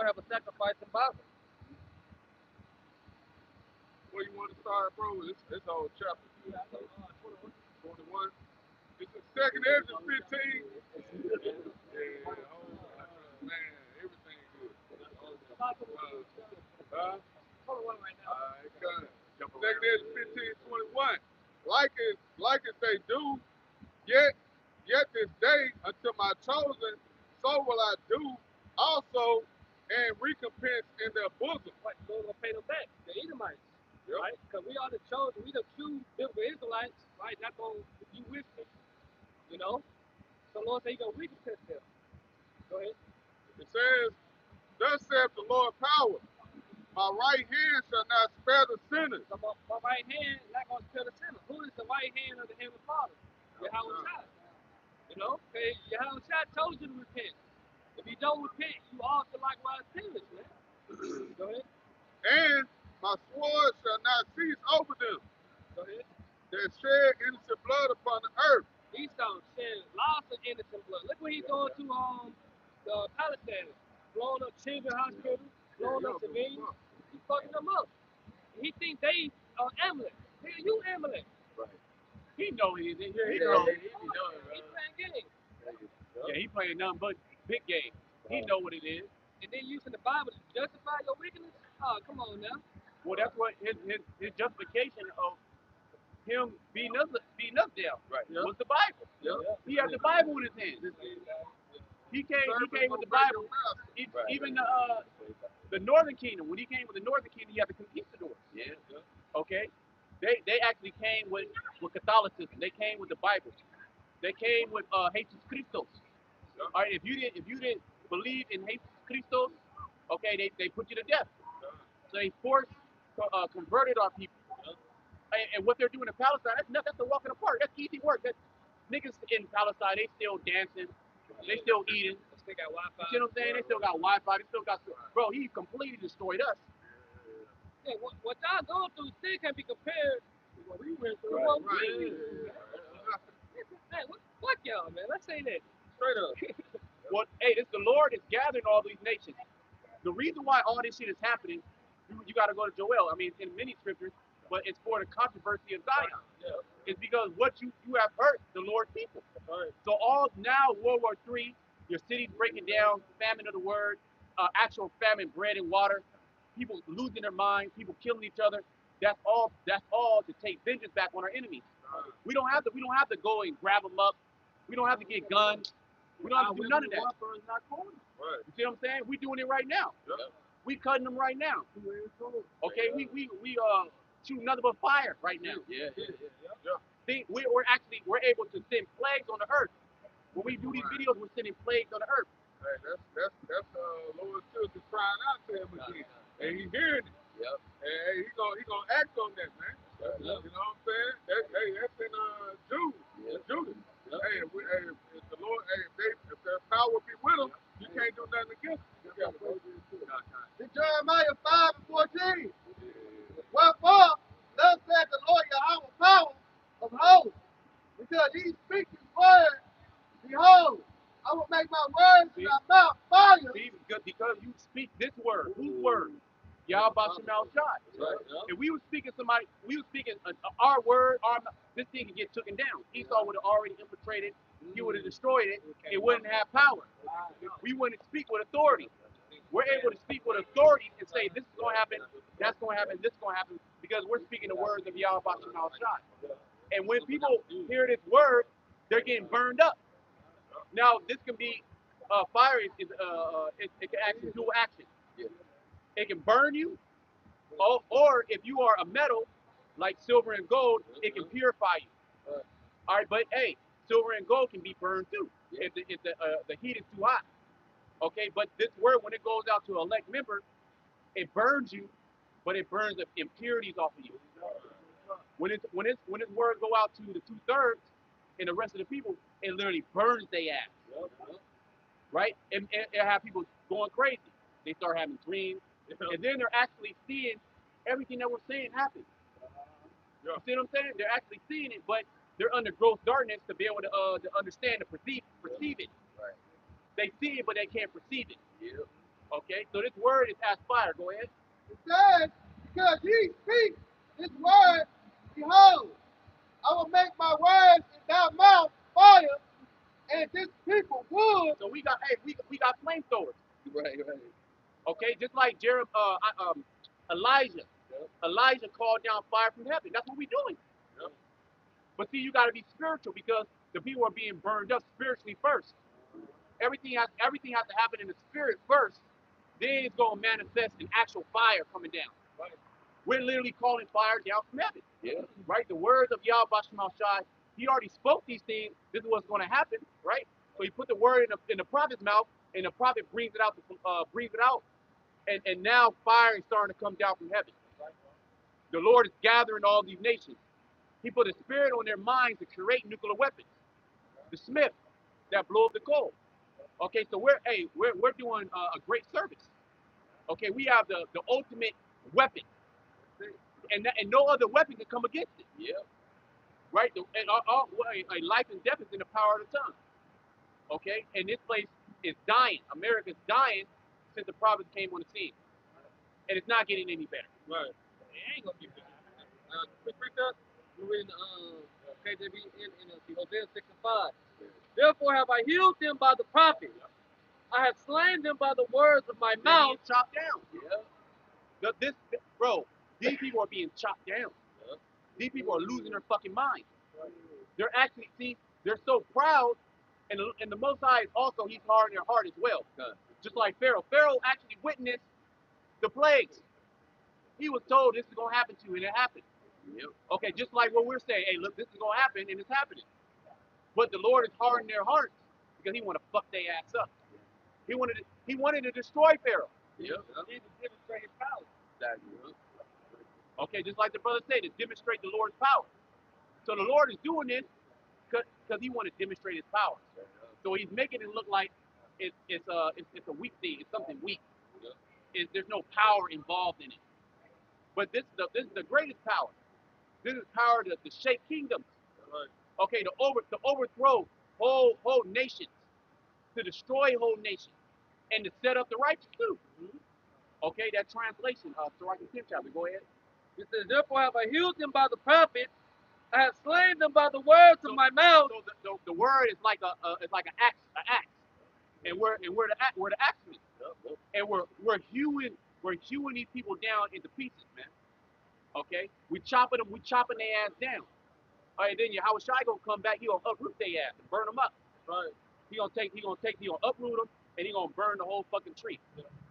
gonna have a sacrifice in Bible. Where you want to start, bro? It's whole chapter 21. It's the second Ezra 15. Yeah, man, everything good. Alright, good. Second Ezra 15:21. Like as they do, yet this day unto my chosen, so will I do also and recompense in their bosom. Right, so we're gonna pay them back, the Edomites, Yep. right? Because we are the chosen, we the true biblical Israelites, right? Not gonna be with me, you know. So Lord said He gonna recompense them. Go ahead. It says, thus saith the Lord power, my right hand shall not spare the sinners. So my right hand not gonna spare the sinner. Who is the right hand of the Heavenly Father? Yahweh Shai. You know, okay, Yahweh Shai told you to repent. If you don't repent, you also likewise perish, man. Go ahead. And my sword shall not cease over them Go ahead. that shed innocent blood upon the earth. Esau shed lots of innocent blood. Look what he's doing to the Palestinians. Blowing up children hospitals, blowing up civilians. He's fucking them up. He think they are Amalek. Nigga, you Amalek. Right. He know he is. He know. He playing games. Yeah, he playing nothing but big game. He know what it is. And then using the Bible to justify your wickedness? Oh, come on now. Well, that's what his justification of him beating us down. Right. Yep. Was the Bible. Yep. He had the Bible in his hand. He came with the Bible. Even the Northern Kingdom, when he came with the Northern Kingdom, he had the conquistadors. Yeah. Okay. They actually came with Catholicism. They came with the Bible. They came with Jesus Christos. All right. If you didn't believe in Jesus Christos, okay, they put you to death. So they forced converted our people. And what they're doing in Palestine, that's a walk in the park. That's easy work. That niggas in Palestine, they still dancing, they still eating. They still got Wi-Fi. You know what I'm saying? They still got Wi-Fi. They still got. Bro, he completely destroyed us. Hey, what y'all going through still can't be compared to what we went through. Right, What right. we Hey, fuck y'all, man. Let's say that. Straight up. Well, hey, the Lord is gathering all these nations. The reason why all this shit is happening, you got to go to Joel. I mean, in many scriptures, but it's for the controversy of Zion. It's because what you have hurt the Lord's people. So all now World War III, your cities breaking down, famine of the word, actual famine, bread and water, people losing their minds, people killing each other. That's all to take vengeance back on our enemies. We don't have to go and grab them up. We don't have to get guns. We don't have to do none of that. You see what I'm saying? We doing it right now. We cutting them right now. Okay, we shooting nothing but fire right now. See, we're able to send plagues on the earth. When we do these videos, we're sending plagues on the earth. Hey, that's Lord children crying out to him again, and he hearing it. Yep. And he gonna act on that, man. You know what I'm saying? That's in Judas. Hey, if the Lord, if their power be with them, you can't do nothing against them. In Jeremiah 5:14. Wherefore, thus said the Lord Yahweh power of hosts, because he speaks his word, behold, I will make my words in thy mouth fire. See, because you speak this word. Whose word? Yahweh Shemal Shai. If we were speaking our word, this thing could get taken down. Esau would have already infiltrated. He would have destroyed it. It wouldn't have power. We wouldn't speak with authority. We're able to speak with authority and say this is going to happen, that's going to happen, this is going to happen, because we're speaking the words of Yahweh Shemal Shai. And when people hear this word, they're getting burned up. Now, this can be fire. It can actually do action. It can burn you, or if you are a metal, like silver and gold, it can purify you. All right, but hey, silver and gold can be burned too if the heat is too hot. Okay, but this word, when it goes out to an elect member, it burns you, but it burns the impurities off of you. When its words go out to the 2/3 and the rest of the people, it literally burns their ass. Right? And it have people going crazy. They start having dreams. And then they're actually seeing everything that we're saying happen. You see what I'm saying? They're actually seeing it, but they're under gross darkness to be able to understand and perceive it. Right. They see it, but they can't perceive it. Okay, so this word is as fire. Go ahead. It says, because ye speak this word, behold, I will make my words in thy mouth fire, and this people wood. So we got flamethrowers. Right. Okay, just like Elijah. Yep. Elijah called down fire from heaven. That's what we're doing. Yep. But see, you got to be spiritual because the people are being burned up spiritually first. Everything has to happen in the spirit first. Then it's going to manifest in actual fire coming down. Right. We're literally calling fire down from heaven. Yeah. Right? The words of Yahweh Bashem Shai, he already spoke these things. This is what's going to happen. Right? So he put the word in the prophet's mouth, and the prophet breathes it out, and now fire is starting to come down from heaven. The Lord is gathering all these nations. He put a spirit on their minds to create nuclear weapons. The Smith that blow up the coal. Okay, so we're doing a great service. Okay, we have the ultimate weapon, and no other weapon can come against it. Yeah. Right? A life and death is in the power of the tongue. Okay, and this place is dying. America's dying since the prophets came on the scene, and it's not getting any better. Right. It ain't gonna get better. Quick recap. We're reading KJV in Hosea 6:5. Therefore have I healed them by the prophets. I have slain them by the words of my mouth. Chopped down. Yeah. Bro, these people are being chopped down. Yeah. These people are losing their fucking mind. They're actually, they're so proud, and the Most High also, he's hard in their heart as well. Just like Pharaoh. Pharaoh actually witnessed the plagues. He was told this is going to happen to you, and it happened. Yep. Okay, just like what we're saying, hey, look, this is going to happen, and it's happening. But the Lord is hardening their hearts because he want to fuck their ass up. He wanted to destroy Pharaoh. Yep. He needs to demonstrate his power. Exactly. Okay, just like the brother said, to demonstrate the Lord's power. So the Lord is doing this because he want to demonstrate his power. So he's making it look like it's a weak thing. It's something weak. There's no power involved in it. But this is the greatest power. This is power to shake kingdoms. Okay, to overthrow whole nations, to destroy whole nations, and to set up the righteous too. Okay, that translation of Sirach 10 chapter. Go ahead. It says, therefore have I healed them by the prophets. I have slain them by the words of my mouth. So the word is like an axe, and we're the axemen, and we're hewing these people down into pieces, man. Okay, we chopping their ass down. All right, then Yahweh Shai gonna come back. He gonna uproot their ass and burn them up. Right. He gonna uproot them, and he gonna burn the whole fucking tree.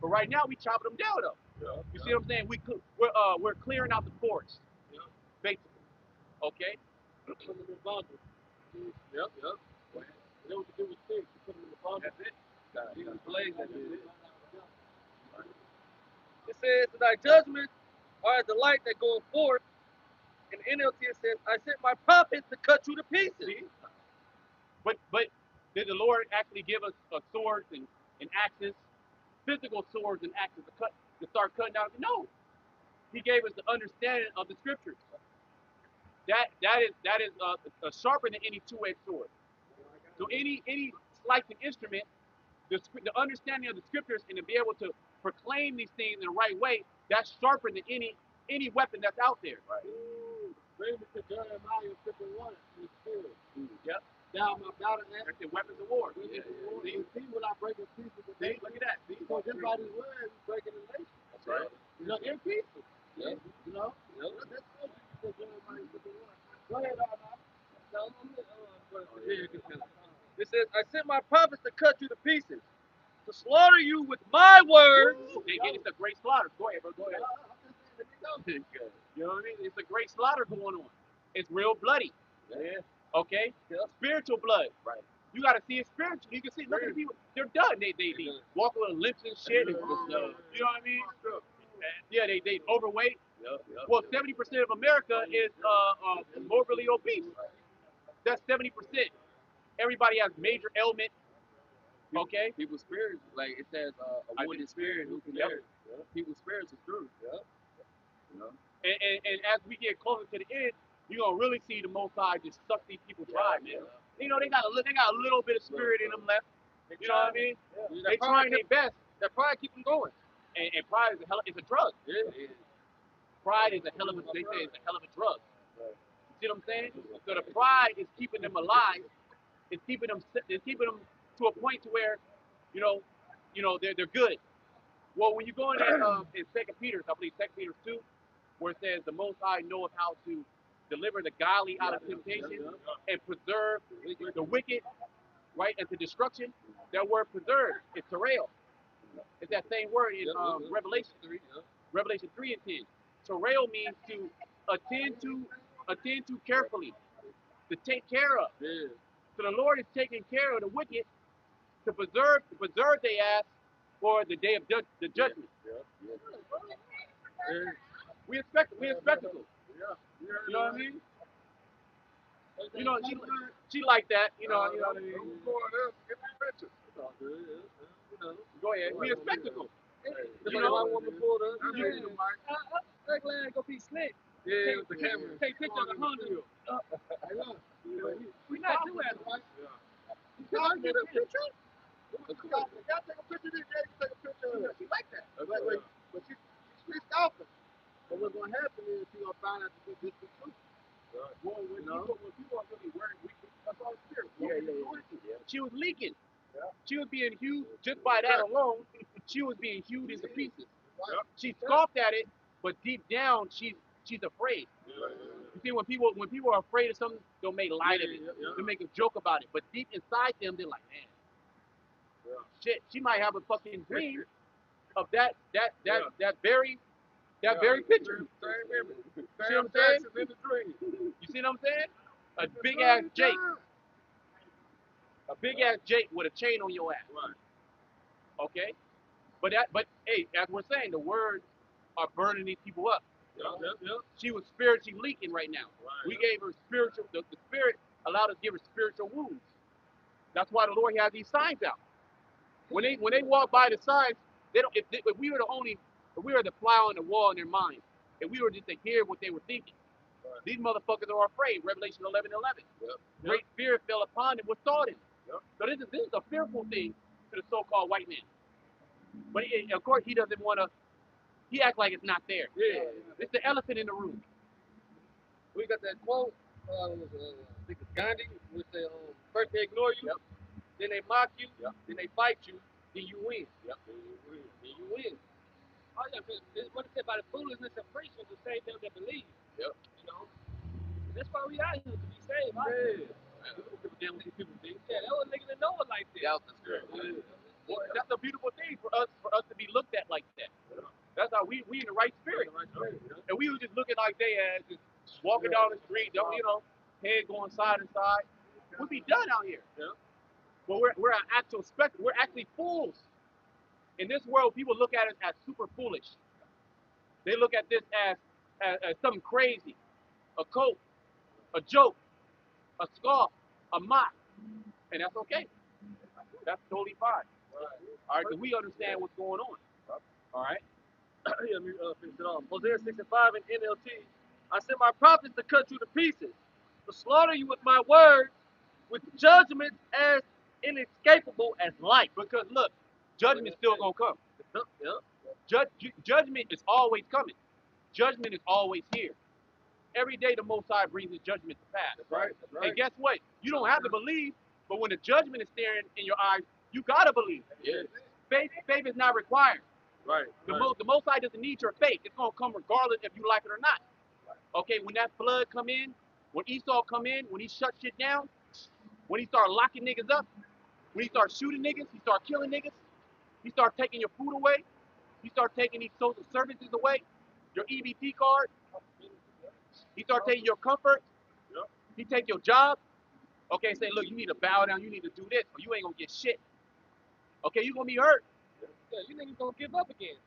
But right now we chopping them down though. You see what I'm saying? We're clearing out the forest, basically. Okay. Put them in bondage. Yep. That what you do with sticks. You put them in the bondage. That's it. He was blazing. It says that thy judgments are as the light that goeth forth. In the NLT it says, I sent my prophets to cut you to pieces. See? But did the Lord actually give us swords and axes, physical swords and axes to start cutting down? No. He gave us the understanding of the scriptures. That is sharper than any two-edged sword. So any slicing instrument, the understanding of the scriptures and to be able to proclaim these things in the right way, that's sharper than any weapon that's out there. Right. Bring me to Jeremiah 51 in the spirit. Yep. Down my battle axe. That's the weapons of war. See when I break in pieces the See, look at that. See? So just by these words, he's breaking the nation. That's right. You know, in pieces. Yep. You know? Yep. That's what you said, Jeremiah 51. Go ahead, It says, I sent my prophets to cut you to pieces, to slaughter you with my words. It's a great slaughter. Go ahead, bro. Go ahead. You know what I mean? It's a great slaughter going on. It's real bloody. Yeah. Okay? Spiritual blood. Right. You got to see it spiritually. You can see, look at the people. They're done. They walk with limps and shit. You know what I mean? Yeah, they overweight. Well, 70% of America is morbidly obese. That's 70%. Everybody has major ailment. Okay? People's spirits, like it says, a wounded spirit who can bear. People's spirits is true. You know? And as we get closer to the end, you're gonna really see the Most High just suck these people dry, man. You know, they got a little bit of spirit in them left. You know what I mean? They trying their best. That pride keep them going. And pride is it's a drug. Yeah, yeah. Pride is a hell of a, they say it's a hell of a drug. You see what I'm saying? So the pride is keeping them alive. It's keeping them to a point to where, they're good. Well, when you go in there in Second Peter, I believe Second Peter 2, where it says the Most High knoweth how to deliver the godly out of temptation and preserve the wicked, right, into destruction. That word preserve is terrell. It's that same word in Revelation 3. Revelation 3 and 10. Terrell means to attend to carefully, to take care of. Yeah. So the Lord is taking care of the wicked to preserve their ass for the day of the judgment. Yeah. We expect spectacle. Yeah. You know what I mean? You know, she like that. You know what I mean? Get the pictures. Go ahead. We a spectacle. You know, I want to pull the. That's Yeah. the mic. I'm glad it's gonna be slick. Yeah, with the camera. Take picture of the Honda. Hey, look. We not doing that, right? Y'all get a picture? Y'all take a picture of this, yeah, you take a picture of it. She like that. But she's scoffing. But what's going to happen is she's going to find out that this is the truth. Well, when people are really worried, that's all spirit. Yeah. She was leaking. Yeah. She was being hewed just by that alone. She was being hewed into pieces. Right. She scoffed at it, but deep down she's afraid. You see, when people are afraid of something, they'll make light of it. They'll make a joke about it. But deep inside them, they're like, man, shit. She might have a fucking dream of that very picture. Same image. See what I'm saying? In the dream. You see what I'm saying? A big ass Jake. A big ass Jake with a chain on your ass. Right. Okay? But hey, as we're saying, the words are burning these people up. Yeah. She was spiritually leaking right now. Right. We gave her spiritual, the spirit allowed us to give her spiritual wounds. That's why the Lord has these signs out. When they walk by the signs, they don't. If we were the fly on the wall in their mind, if we were just to hear what they were thinking, these motherfuckers are afraid. Revelation 11:11. Great fear fell upon them, was taught him. So this is a fearful thing to the so-called white man. But of course, he doesn't want to. He acts like it's not there. Yeah. It's the elephant in the room. We got that quote. I think it's Gandhi. We say, first they ignore you, then they mock you, then they fight you, then you win. Then you win. Oh yeah, what it said about the foolishness of preaching to save them that believe. Yep. You know, that's why we out here to be saved. Damn what these people think. Yeah, that was niggas that know it like this. Well, that's a beautiful thing for us to be looked at like that. That's how we in the right spirit. And we were just looking like they as just walking down the street, head going side to side. We'd be done out here. But we're an actual spectacle. We're actually fools. In this world, people look at us as super foolish. They look at this as something crazy, a cult, a joke, a scoff, a mock, and that's okay. That's totally fine. All right, because we understand what's going on. All right. Yeah, let me finish it off. Hosea 6:5 in NLT. I sent my prophets to cut you to pieces, to slaughter you with my words, with judgments as inescapable as light. Because look, judgment's still gonna come. Judgment is always coming. Judgment is always here. Every day the Most High brings His judgment to pass. That's right. And guess what? You don't have to believe, but when the judgment is staring in your eyes, you gotta believe. Yeah. Faith is not required. Right. The Most High doesn't need your faith. It's gonna come regardless if you like it or not. Okay, when that flood come in, when Esau come in, when he shut shit down, when he start locking niggas up, when he start shooting niggas, he start killing niggas, he start taking your food away, he start taking these social services away, your EBT card, he start taking your comfort, he take your job. Okay, say, look, you need to bow down, you need to do this, or you ain't gonna get shit. Okay, you gonna be hurt. Yeah, you niggas gonna give up again.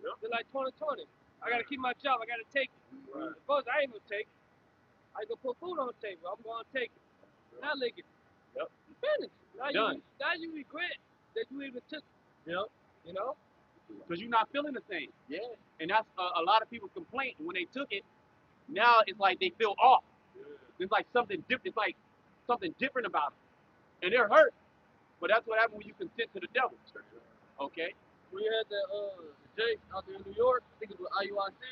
They're like 2020. I gotta keep my job. I gotta take it. Right. First, I ain't gonna take it. I ain't gonna put food on the table. I'm gonna take it. Now lick it. Yep. You finished. Done. Now you regret that you even took it. Yep. You know? Because you're not feeling the thing. Yeah. And that's a lot of people's complaint. When they took it, now it's like they feel off. It's like something different. It's like something different about them. And they're hurt. But that's what happens when you consent to the devil. Okay? We had that Jake out there in New York, I think it was IUIC.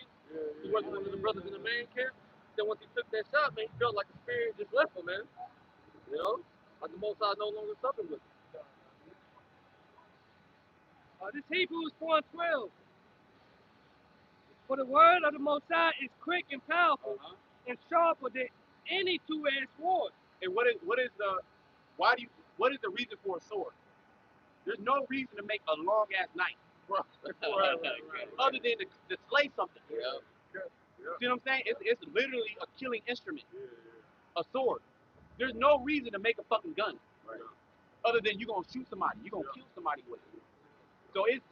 He was one of the brothers in the main camp. Then once he took that shot, man, he felt like the spirit just left him, man. You know? Like the Most High no longer something with him. This Hebrews 4:12. For the word of the Most High is quick and powerful and sharper than any two-edged sword. And what is the reason for a sword? There's no reason to make a long ass knife. Other than to slay something. Yeah. See what I'm saying? It's literally a killing instrument. A sword. There's no reason to make a fucking gun. Right. Other than you're gonna shoot somebody. You're gonna kill somebody with it. So it's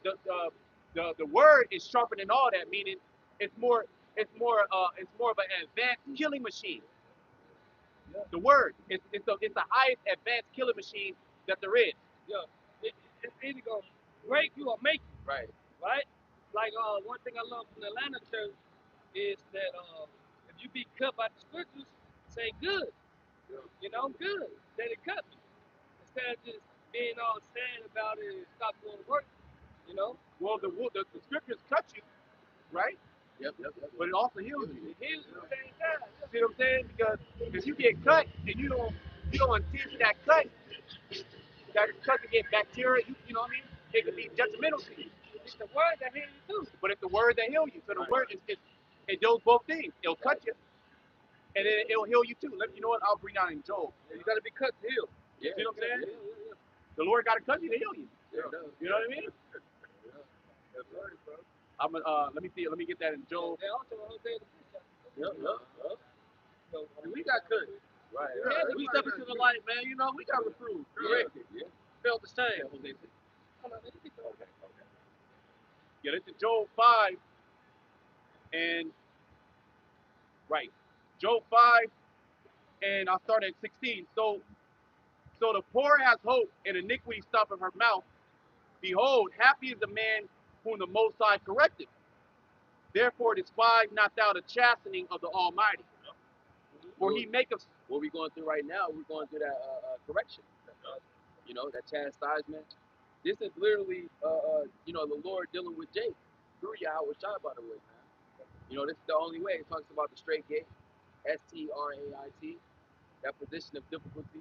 the word is sharper than all that, meaning it's more of an advanced killing machine. The word it's the highest advanced killing machine that there is. Yeah. It's either gonna break you or make you. Right. Right? Like one thing I love from the Atlanta church is that if you be cut by the scriptures, say good. You know, good. That it cut me. Instead of just being all sad about it and stop going to work. You know? Well, the scriptures cut you, right? Yep. But it also heals you. It heals you at the same time. See what I'm saying? Because if you get cut and you don't attend to that cut can get bacteria. You know what I mean? It could be detrimental to you. It's the word that heals you too. But it's the word that heals you. So the word it does both things. It'll cut you, and then it'll heal you too. You know what? I'll bring out in Job. You got to be cut to heal. You know what I'm saying? Yeah. The Lord got to cut you to heal you. Yeah. You know what I mean? That's right, bro. Let me see. Let me get that in Job. They also Hosea the Bishop. Yep. So, We got cut. Right. Yeah, we step into the light, man. You know, we got reproved, corrected, Yeah. felt the same. Yeah, this is Job 5, and right, Job 5, and I'll start at 16. So the poor has hope, and iniquity stoppeth her mouth. Behold, happy is the man whom the Most High corrected. Therefore despise not thou the chastening of the Almighty. For he maketh. What we're going through right now, we're going through that correction. You know, that chastisement. This is literally, the Lord dealing with Jake through Yahweh Shai, by the way, man. You know, this is the only way. It talks about the straight gate, STRAIT, that position of difficulty.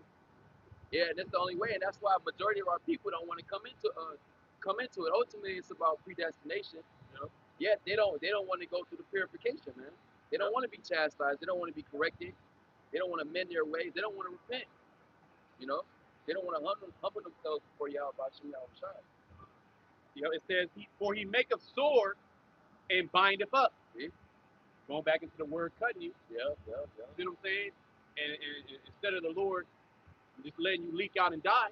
Yeah, and that's the only way, and that's why a majority of our people don't want to come into it. Ultimately, it's about predestination. You know, yeah, they don't want to go through the purification, man. They don't want to be chastised. They don't want to be corrected. They don't want to mend their ways. They don't want to repent. You know, they don't want to humble themselves before Yahweh Shai. You know, it says, for he maketh sore and bindeth up. See? Going back into the word cutting you. Yeah. You know what I'm saying? And instead of the Lord just letting you leak out and die,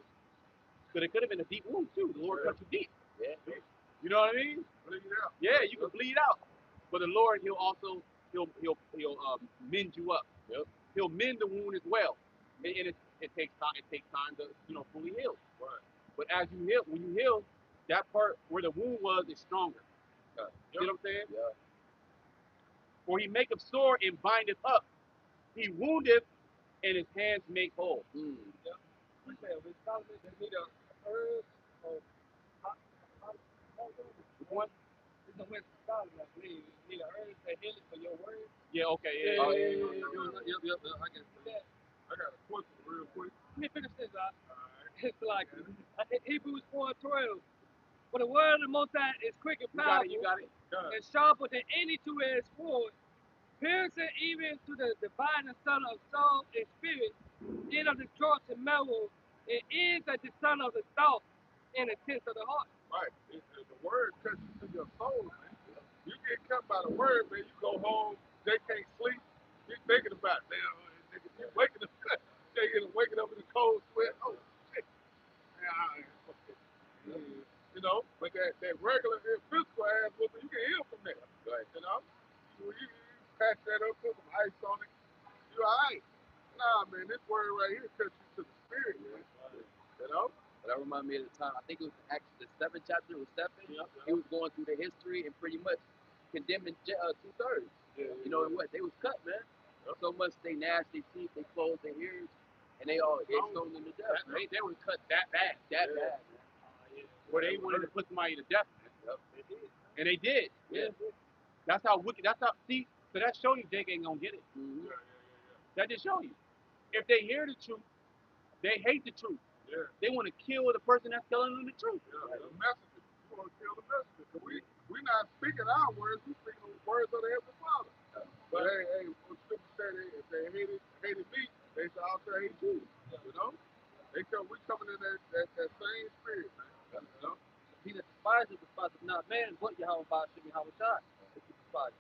because it could have been a deep wound too. The Lord cut you deep. Yeah. You know what I mean? Bleed out. Yeah, you can bleed out. But the Lord, he'll mend you up. Yep. He'll mend the wound as well. And it takes time. It takes time to fully heal. Right. But as you heal, when you heal, that part where the wound was is stronger. You know what I'm saying? Yeah. For he maketh sore and bindeth up. He woundeth and his hands make whole. Mm. Yeah. We say with Solomon, they need a herb or Which one? it's a West Solomon, I believe. You need a herb that heal it for your word. Yeah. Okay. Yeah. Oh, Yep. I can see that. I got a question real quick. Let me finish this out. It's like Hebrews 4:12. For the word of the Most High is quick and powerful You got it. and sharper than any two-edged sword, piercing even to the dividing son of soul and spirit, end of the joints and marrow, and is the son of the thought and the intent of the heart. Right. The word cuts to your soul, man. You get cut by the word, man. You go home, they can't sleep. You thinking about it. Nigga, you waking up, waking up in the cold sweat. Oh shit. You know, but that regular physical ass whooping, you can heal from that. Right. You know, you patch that up, put some ice on it. You all right? Nah, man. This word right here cuts you to the spirit, man. You know. But that reminds me of the time, I think it was Acts, the 7th chapter was Stephen. Yeah. He was going through the history and pretty much condemning 2/3. Yeah. You know, and what? They was cut, man. Yep. So much they gnashed their teeth, they closed their ears, and they stoned them to death. They were cut that bad. That bad, man. where they wanted to put somebody to death, man. And they did. Yeah. That's how wicked. That's how. See, so that show you Jake ain't gonna get it. Mm-hmm. That just show you. If they hear the truth, they hate the truth. Yeah. They want to kill the person that's telling them the truth. Yeah, the messages. You want to kill the messages. So we're not speaking our words, we're speaking the words of the Heavenly Father. But hey, what Scripture said, if they hated me, they shall also hate you. You know? We coming in that same spirit, man. You know? He that despises not man, but Yahweh Shemi Hawashai. If you despise.